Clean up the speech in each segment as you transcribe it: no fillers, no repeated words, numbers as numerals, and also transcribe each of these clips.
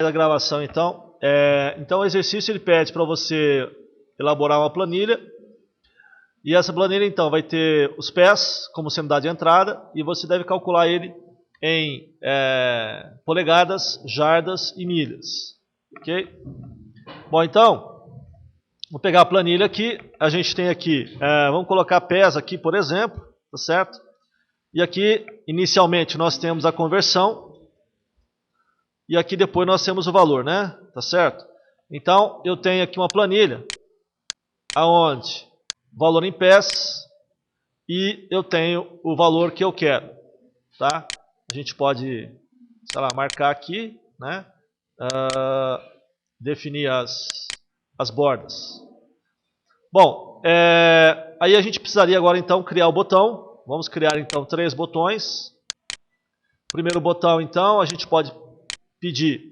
Da gravação, então. Então o exercício ele pede para você elaborar uma planilha. E essa planilha, então, vai ter os pés como sendo dado de entrada. E você deve calcular ele em polegadas, jardas e milhas. Ok? Bom, então, vou pegar a planilha aqui. A gente tem aqui, vamos colocar pés aqui, por exemplo. Tá certo? E aqui, inicialmente, nós temos a conversão. E aqui depois nós temos o valor, né? Tá certo? Então, eu tenho aqui uma planilha, aonde valor em pés, e eu tenho o valor que eu quero, tá? A gente pode, sei lá, marcar aqui, né? Definir as bordas. Bom, aí a gente precisaria agora, então, criar o botão. Vamos criar, então, 3 botões. Primeiro botão, então, a gente pode pedir,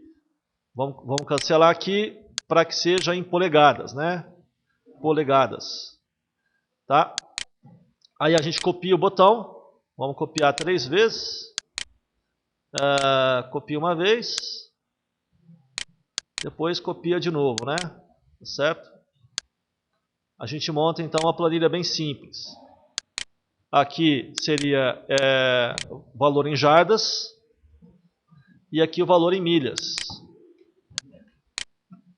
vamos cancelar aqui, para que seja em polegadas, né? Polegadas. Tá? Aí a gente copia o botão, vamos copiar 3 vezes. Copia uma vez. Depois copia de novo, né? Certo? A gente monta, então, uma planilha bem simples. Aqui seria o valor em jardas. E aqui o valor em milhas.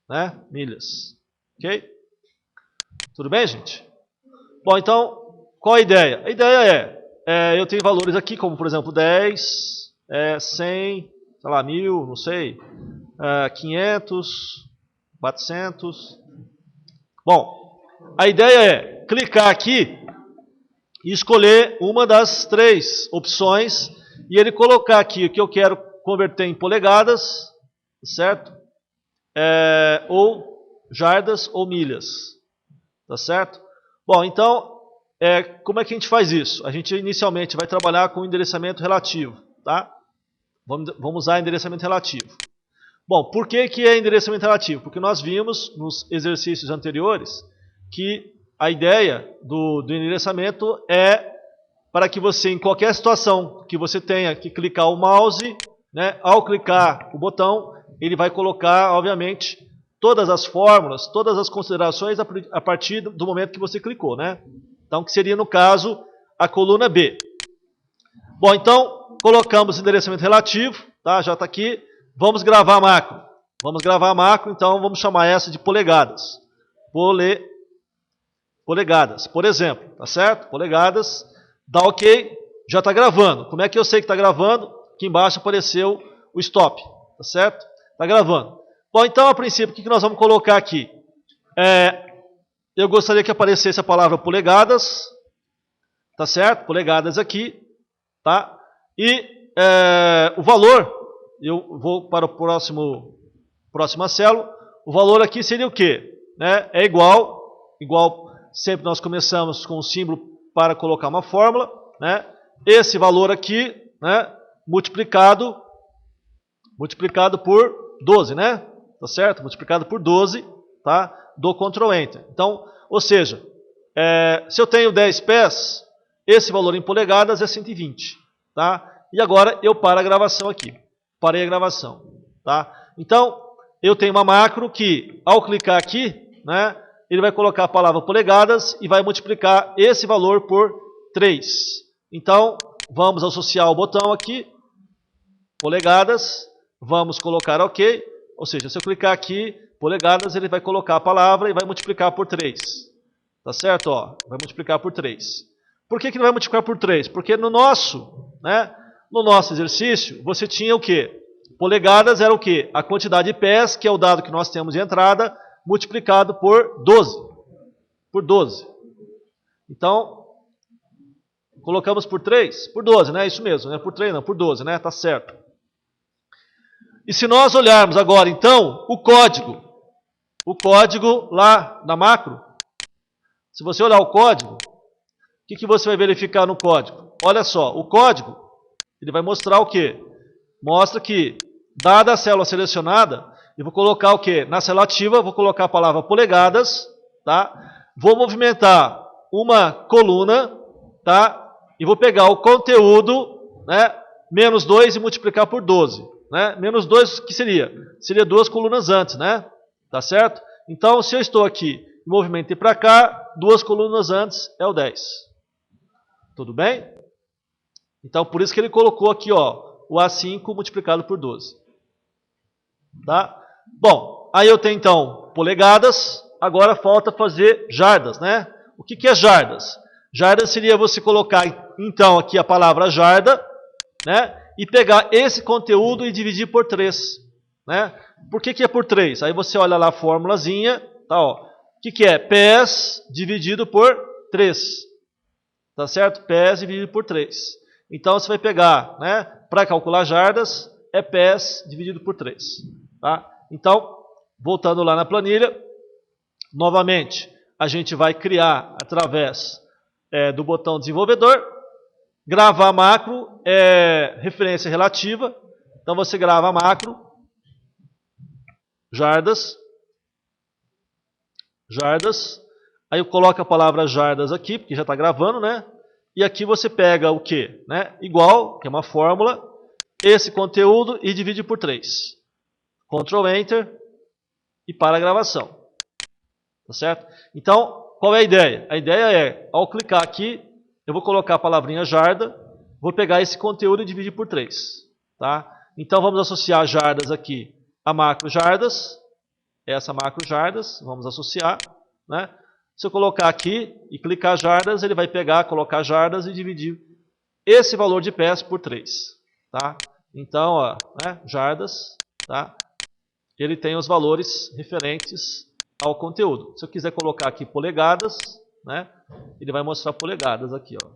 Né? Milhas. Ok? Tudo bem, gente? Bom, então, qual a ideia? A ideia eu tenho valores aqui, como por exemplo 10, 100, sei lá, 1000, não sei, 500, 400. Bom, a ideia é clicar aqui e escolher uma das 3 opções e ele colocar aqui o que eu quero converter em polegadas, certo? Ou jardas ou milhas, tá certo? Bom, então, como é que a gente faz isso? A gente inicialmente vai trabalhar com endereçamento relativo, tá? Vamos usar endereçamento relativo. Bom, por que é endereçamento relativo? Porque nós vimos nos exercícios anteriores que a ideia do endereçamento é para que você, em qualquer situação que você tenha que clicar o mouse, né, ao clicar o botão, ele vai colocar, obviamente, todas as fórmulas, todas as considerações a partir do momento que você clicou, né? Então, que seria, no caso, a coluna B. Bom, então, colocamos o endereçamento relativo, tá? Já está aqui. Vamos gravar a macro. Vamos gravar a macro, então vamos chamar essa de polegadas. Polegadas, por exemplo, tá certo? Polegadas, dá ok, já está gravando. Como é que eu sei que está gravando? Aqui embaixo apareceu o stop, tá certo? Está gravando. Bom, então, a princípio, o que nós vamos colocar aqui? Eu gostaria que aparecesse a palavra polegadas, tá certo? Polegadas aqui, tá? E o valor, eu vou para o próxima célula, o valor aqui seria o quê? Né? É igual, sempre nós começamos com um símbolo para colocar uma fórmula, né? Esse valor aqui, né? multiplicado por 12, né? Tá certo? Multiplicado por 12, tá? Do Ctrl Enter. Então, ou seja, se eu tenho 10 pés, esse valor em polegadas é 120, tá? E agora eu paro a gravação aqui. Parei a gravação, tá? Então, eu tenho uma macro que, ao clicar aqui, né? Ele vai colocar a palavra polegadas e vai multiplicar esse valor por 3. Então, vamos associar o botão aqui, polegadas, vamos colocar OK, ou seja, se eu clicar aqui, polegadas, ele vai colocar a palavra e vai multiplicar por 3. Tá certo? Ó, vai multiplicar por 3. Por que não vai multiplicar por 3? Porque no nosso exercício, você tinha o quê? Polegadas era o quê? A quantidade de pés, que é o dado que nós temos de entrada, multiplicado por 12. Por 12. Então, colocamos por 3? Por 12, né? Isso mesmo, né? Por 3 não, por 12, né? Tá certo. E se nós olharmos agora, então, o código lá na macro, se você olhar o código, o que você vai verificar no código? Olha só, o código, ele vai mostrar o quê? Mostra que, dada a célula selecionada, eu vou colocar o quê? Na célula ativa, vou colocar a palavra polegadas, tá? Vou movimentar uma coluna, tá? E vou pegar o conteúdo, né? Menos 2 e multiplicar por 12. né? Menos 2, o que seria? Seria 2 colunas antes, né? Tá certo? Então, se eu estou aqui, movimentei para cá, 2 colunas antes é o 10. Tudo bem? Então, por isso que ele colocou aqui, ó, o A5 multiplicado por 12. Tá? Bom, aí eu tenho, então, polegadas. Agora falta fazer jardas, né? O que é jardas? Jardas seria você colocar, então, aqui a palavra jarda, né? E pegar esse conteúdo e dividir por 3. Né? Por que é por 3? Aí você olha lá a formulazinha, tá, ó. O que é? PES dividido por 3. Tá certo? PES dividido por 3. Então você vai pegar, né? Para calcular jardas, é PES dividido por 3. Tá? Então, voltando lá na planilha, novamente, a gente vai criar através do botão desenvolvedor. Gravar macro é referência relativa. Então você grava macro, jardas. Aí eu coloco a palavra jardas aqui, porque já está gravando, né? E aqui você pega o quê? Né? Igual, que é uma fórmula, esse conteúdo e divide por 3. Ctrl Enter e para a gravação. Tá certo? Então, qual é a ideia? A ideia é, ao clicar aqui, eu vou colocar a palavrinha jarda, vou pegar esse conteúdo e dividir por 3. Tá? Então, vamos associar jardas aqui a macro jardas. Essa macro jardas, vamos associar. Né? Se eu colocar aqui e clicar jardas, ele vai pegar, colocar jardas e dividir esse valor de PES por 3. Tá? Então, ó, né? Jardas, tá? Ele tem os valores referentes ao conteúdo. Se eu quiser colocar aqui polegadas, né? Ele vai mostrar polegadas aqui, ó.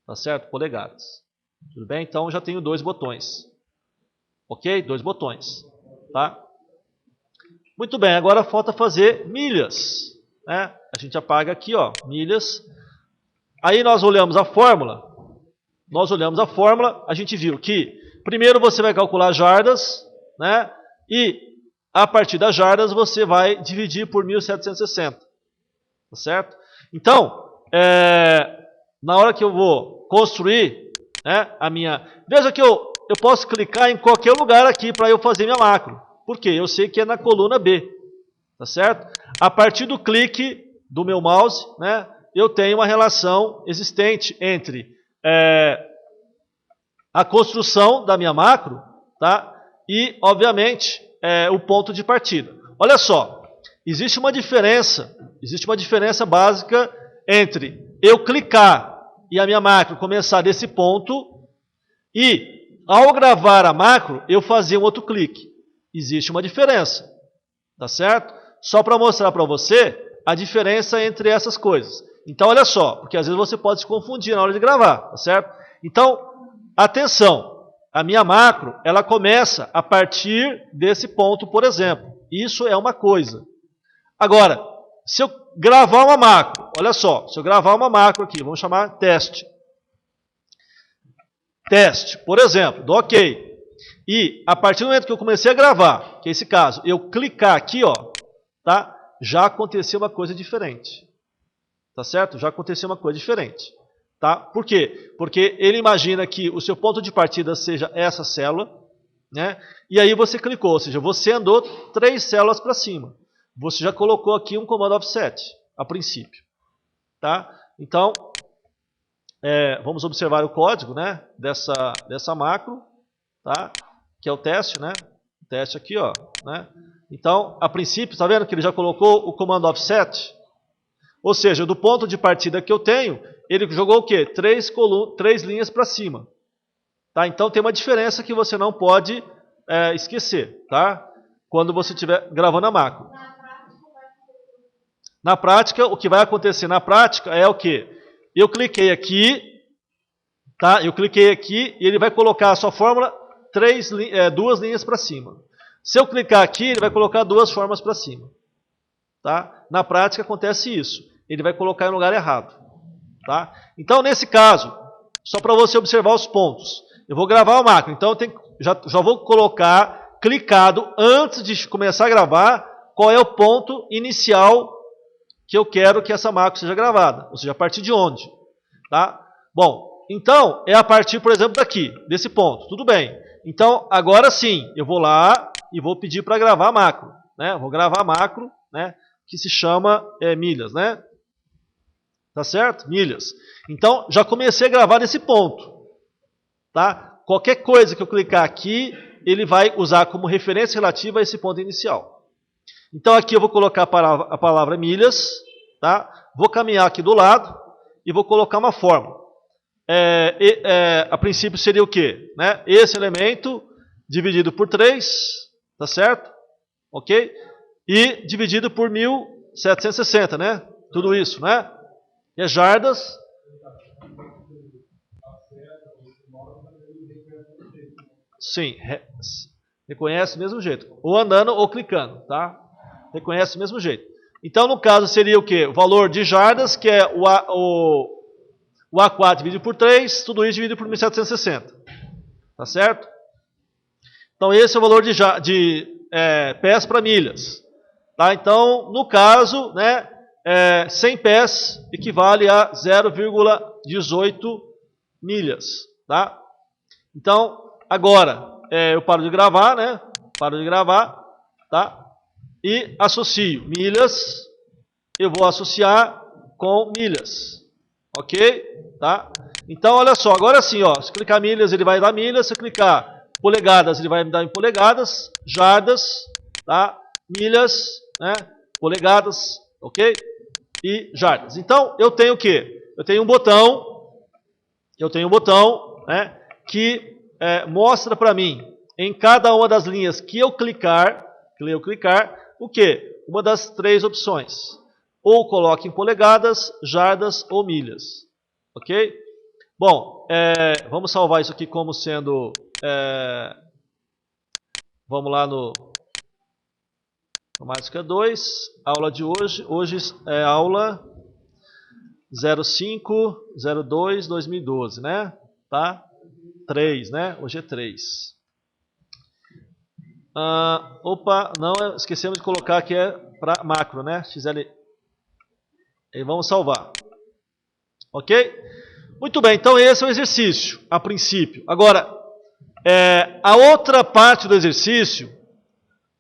Tá certo? Polegadas. Tudo bem? Então, já tenho 2 botões. Ok? 2 botões. Tá? Muito bem, agora falta fazer milhas. Né? A gente apaga aqui, ó, milhas. Aí nós olhamos a fórmula. A gente viu que primeiro você vai calcular jardas, né? E a partir das jardas você vai dividir por 1760. Tá certo? Então, na hora que eu vou construir, né, a minha... Veja que eu posso clicar em qualquer lugar aqui para eu fazer minha macro. Por quê? Eu sei que é na coluna B. Tá certo? A partir do clique do meu mouse, né, eu tenho uma relação existente entre a construção da minha macro, tá, e, obviamente, o ponto de partida. Olha só, existe uma diferença básica entre eu clicar e a minha macro começar desse ponto e, ao gravar a macro, eu fazer um outro clique. Existe uma diferença, tá certo? Só para mostrar para você a diferença entre essas coisas. Então, olha só, porque às vezes você pode se confundir na hora de gravar, tá certo? Então, atenção, a minha macro, ela começa a partir desse ponto, por exemplo. Isso é uma coisa. Agora, se eu gravar uma macro, olha só, se eu gravar uma macro aqui, vamos chamar teste. Teste, por exemplo, dou OK. E a partir do momento que eu comecei a gravar, que é esse caso, eu clicar aqui, ó, tá? Já aconteceu uma coisa diferente. Tá certo? Já aconteceu uma coisa diferente. Tá? Por quê? Porque ele imagina que o seu ponto de partida seja essa célula, né? E aí você clicou, ou seja, você andou 3 células para cima. Você já colocou aqui um comando offset, a princípio. Tá? Então, vamos observar o código, né, dessa macro, tá? Que é o teste, né? O teste aqui, ó, né? Então, a princípio, está vendo que ele já colocou o comando offset? Ou seja, do ponto de partida que eu tenho, ele jogou o quê? 3 linhas para cima. Tá? Então, tem uma diferença que você não pode esquecer, tá? Quando você estiver gravando a macro. Na prática, o que vai acontecer na prática é o quê? Eu cliquei aqui, tá? Eu cliquei aqui e ele vai colocar a sua fórmula 2 linhas para cima. Se eu clicar aqui, ele vai colocar 2 formas para cima. Tá? Na prática acontece isso. Ele vai colocar em lugar errado. Tá? Então, nesse caso, só para você observar os pontos, eu vou gravar a macro. Então, já vou colocar clicado antes de começar a gravar qual é o ponto inicial que eu quero que essa macro seja gravada. Ou seja, a partir de onde. Tá? Bom, então, é a partir, por exemplo, daqui, desse ponto. Tudo bem. Então, agora sim, eu vou lá e vou pedir para gravar macro. Né? Vou gravar macro, né? Que se chama milhas, né? Tá certo? Milhas. Então, já comecei a gravar nesse ponto. Tá? Qualquer coisa que eu clicar aqui, ele vai usar como referência relativa a esse ponto inicial. Então, aqui eu vou colocar a palavra milhas, tá? Vou caminhar aqui do lado e vou colocar uma fórmula. A princípio seria o quê? Né? Esse elemento dividido por 3, tá certo? Ok? E dividido por 1760, né? Tudo isso, né? E as jardas. Sim, reconhece do mesmo jeito. Ou andando ou clicando, tá? Reconhece do mesmo jeito. Então, no caso, seria o quê? O valor de jardas, que é o A4 dividido por 3, tudo isso dividido por 1760. Tá certo? Então, esse é o valor de pés para milhas. Tá? Então, no caso, né, 100 pés equivale a 0,18 milhas. Tá? Então, agora, eu paro de gravar, né? Paro de gravar, tá? E associo milhas, eu vou associar com milhas. Ok? Tá? Então, olha só, agora sim, ó, se clicar milhas, ele vai dar milhas, se clicar polegadas, ele vai me dar em polegadas, jardas, tá? Milhas, né? Polegadas, ok? E jardas. Então, eu tenho o quê? Eu tenho um botão, né, que mostra para mim, em cada uma das linhas que eu clicar, o quê? Uma das 3 opções. Ou coloque em polegadas, jardas ou milhas. Ok? Bom, vamos salvar isso aqui como sendo... vamos lá no Informática 2, aula de hoje. Hoje é aula 05/02/2012, né? Tá? 3, né? Hoje é 3. Opa, não, esquecemos de colocar que é para macro, né? XL. E vamos salvar. Ok? Muito bem, então esse é o exercício, a princípio. Agora, a outra parte do exercício,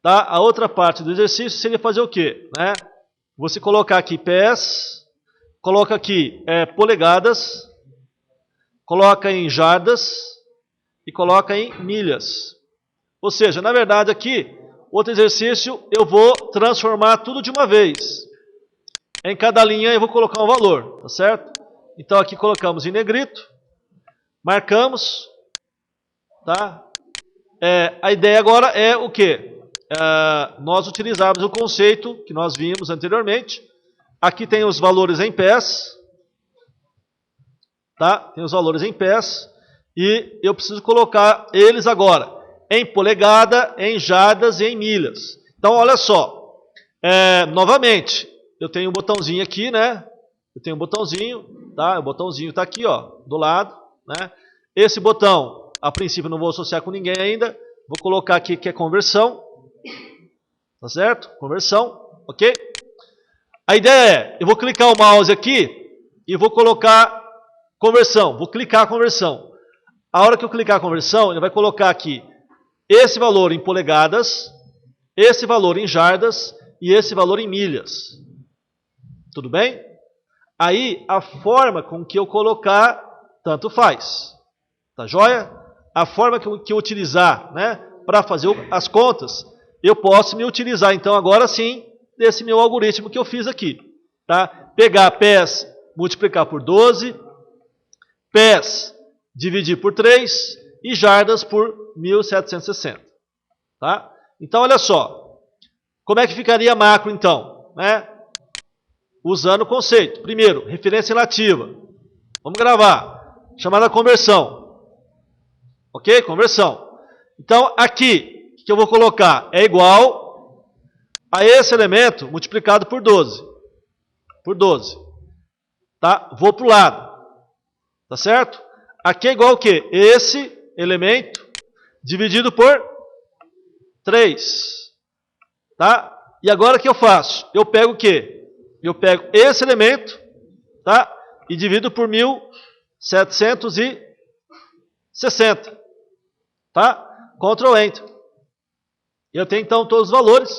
tá? A outra parte do exercício seria fazer o quê? Né? Você colocar aqui pés, coloca aqui polegadas, coloca em jardas e coloca em milhas. Ou seja, na verdade aqui, outro exercício, eu vou transformar tudo de uma vez. Em cada linha eu vou colocar um valor, tá certo? Então aqui colocamos em negrito, marcamos, tá? A ideia agora é o quê? Nós utilizarmos o conceito que nós vimos anteriormente. Aqui tem os valores em pés, tá? Tem os valores em pés e eu preciso colocar eles agora em polegada, em jardas e em milhas. Então, olha só, novamente, eu tenho um botãozinho aqui, né? Eu tenho um botãozinho, tá? O botãozinho está aqui, ó, do lado, né? Esse botão, a princípio, não vou associar com ninguém ainda. Vou colocar aqui que é conversão, tá certo? Conversão, ok? A ideia eu vou clicar o mouse aqui e vou colocar conversão. Vou clicar a conversão. A hora que eu clicar a conversão, ele vai colocar aqui esse valor em polegadas, esse valor em jardas e esse valor em milhas. Tudo bem? Aí, a forma com que eu colocar, tanto faz. Tá joia? A forma que eu utilizar, né, para fazer as contas, eu posso me utilizar, então, agora sim, desse meu algoritmo que eu fiz aqui. Tá? Pegar pés, multiplicar por 12, pés, dividir por 3 e jardas por 1760. Tá? Então, olha só. Como é que ficaria macro, então? Né? Usando o conceito. Primeiro, referência relativa. Vamos gravar. Chamada conversão. Ok? Conversão. Então, aqui, o que eu vou colocar? É igual a esse elemento multiplicado por 12. Por 12. Tá? Vou para o lado. Tá certo? Aqui é igual o quê? Esse elemento dividido por 3. Tá? E agora o que eu faço? Eu pego o quê? Eu pego esse elemento, tá? E divido por 1760. 1760. Tá? Ctrl Enter. Eu tenho então todos os valores.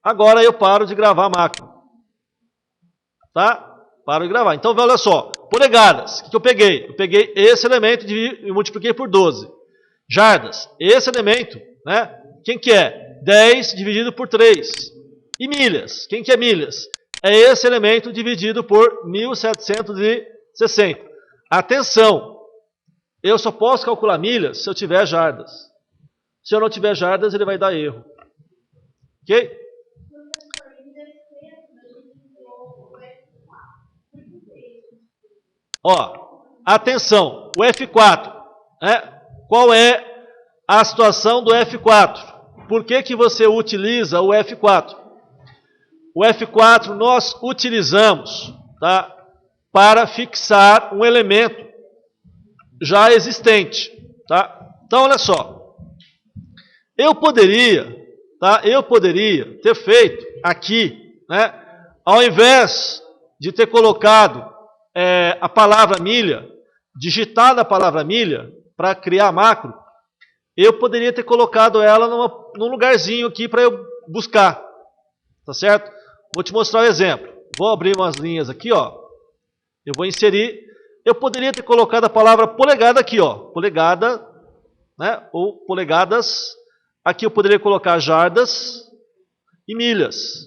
Agora eu paro de gravar a macro. Tá? Paro de gravar. Então, olha só. Polegadas. O que eu peguei? Eu peguei esse elemento e multipliquei por 12. Jardas. Esse elemento, né? Quem que é? 10 dividido por 3. E milhas. Quem que é milhas? É esse elemento dividido por 1760. Atenção! Eu só posso calcular milhas se eu tiver jardas. Se eu não tiver jardas, ele vai dar erro. Ok? Ó, atenção, o F4, né? Qual é a situação do F4? Por que que você utiliza o F4? O F4 nós utilizamos, tá, para fixar um elemento já existente, tá? Então, olha só, eu poderia ter feito aqui, né, ao invés de ter colocado a palavra milha, digitado a palavra milha para criar macro, eu poderia ter colocado ela num lugarzinho aqui para eu buscar, tá certo? Vou te mostrar um exemplo. Vou abrir umas linhas aqui, ó. Eu vou inserir. Eu poderia ter colocado a palavra polegada aqui, ó. Polegada, né? Ou polegadas. Aqui eu poderia colocar jardas e milhas.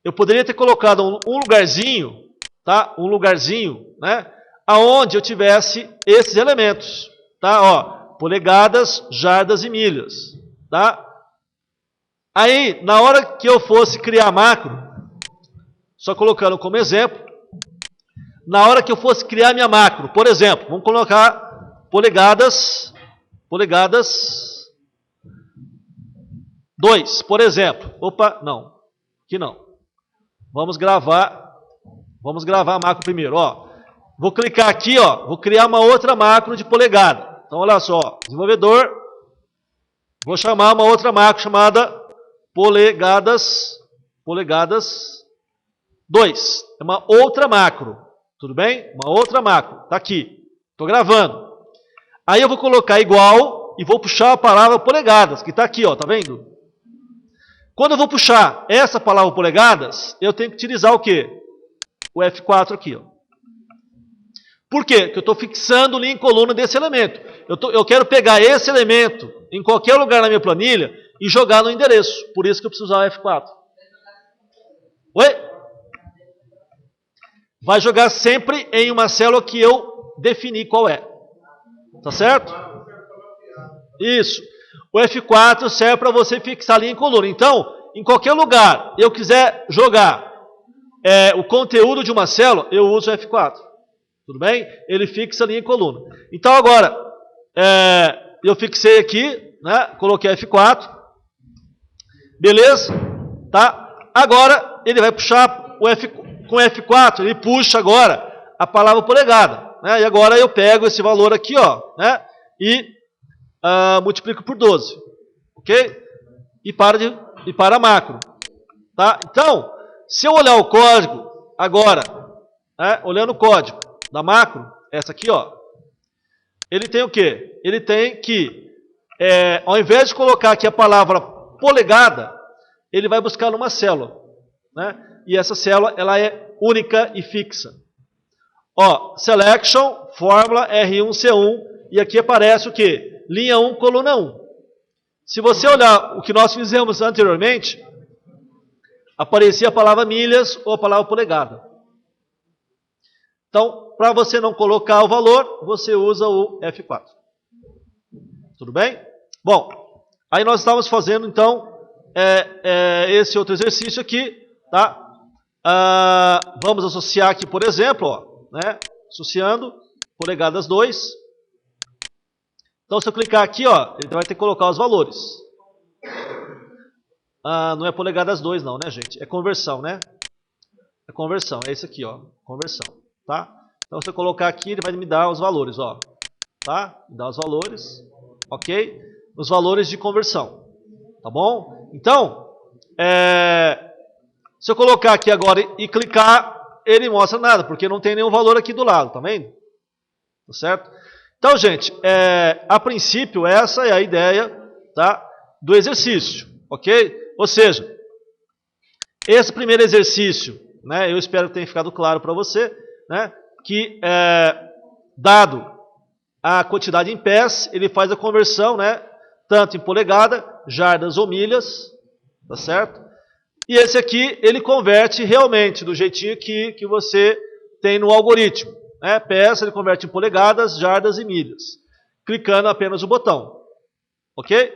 Eu poderia ter colocado um lugarzinho, tá? Um lugarzinho, né? Aonde eu tivesse esses elementos, tá? Ó, polegadas, jardas e milhas, tá? Aí, na hora que eu fosse criar macro, só colocando como exemplo, na hora que eu fosse criar minha macro, por exemplo, vamos colocar polegadas 2, por exemplo. Opa, não, aqui não. Vamos gravar a macro primeiro, ó. Vou clicar aqui, ó, vou criar uma outra macro de polegada. Então, olha só, desenvolvedor, vou chamar uma outra macro chamada polegadas 2. É uma outra macro, tudo bem? Uma outra macro, tá aqui. Estou gravando. Aí eu vou colocar igual e vou puxar a palavra polegadas, que está aqui, ó, tá vendo? Quando eu vou puxar essa palavra polegadas, eu tenho que utilizar o quê? O F4 aqui, ó. Por quê? Porque eu estou fixando linha em coluna desse elemento. Eu quero pegar esse elemento em qualquer lugar na minha planilha e jogar no endereço. Por isso que eu preciso usar o F4. Oi? Vai jogar sempre em uma célula que eu defini qual é. Tá certo? Isso. O F4 serve para você fixar a linha em coluna. Então, em qualquer lugar eu quiser jogar o conteúdo de uma célula, eu uso o F4. Tudo bem? Ele fixa a linha em coluna. Então, agora, eu fixei aqui, né? Coloquei F4. Beleza? Tá? Agora, ele vai puxar com F4, ele puxa agora a palavra polegada. Né? E agora eu pego esse valor aqui, ó, né? E multiplico por 12. Ok? E para a macro. Tá? Então, se eu olhar o código agora, né? Olhando o código da macro, essa aqui, ó, ele tem o quê? Ele tem que, ao invés de colocar aqui a palavra polegada, ele vai buscar numa célula, né? E essa célula, ela é única e fixa. Ó, selection, fórmula R1C1, e aqui aparece o quê? Linha 1, coluna 1. Se você olhar o que nós fizemos anteriormente, aparecia a palavra milhas ou a palavra polegada. Então, para você não colocar o valor, você usa o F4. Tudo bem? Bom, aí nós estávamos fazendo, então, esse outro exercício aqui, tá? Vamos associar aqui, por exemplo, ó, né? Associando polegadas 2. Então, se eu clicar aqui, ó, ele vai ter que colocar os valores. Não é polegadas 2 não, né, gente? É conversão, né? É conversão, é esse aqui, ó, conversão, tá? Então, se eu colocar aqui, ele vai me dar os valores, ó, tá? Me dá os valores, ok? Os valores de conversão, tá bom? Então, se eu colocar aqui agora e clicar, ele mostra nada, porque não tem nenhum valor aqui do lado, tá vendo? Tá certo? Então, gente, a princípio essa é a ideia, tá, do exercício, ok? Ou seja, esse primeiro exercício, né, eu espero que tenha ficado claro para você, né, que dado a quantidade em pés, ele faz a conversão, né, tanto em polegada, jardas ou milhas, tá certo? E esse aqui, ele converte realmente do jeitinho que você tem no algoritmo. Né? PS, ele converte em polegadas, jardas e milhas. Clicando apenas o botão. Ok?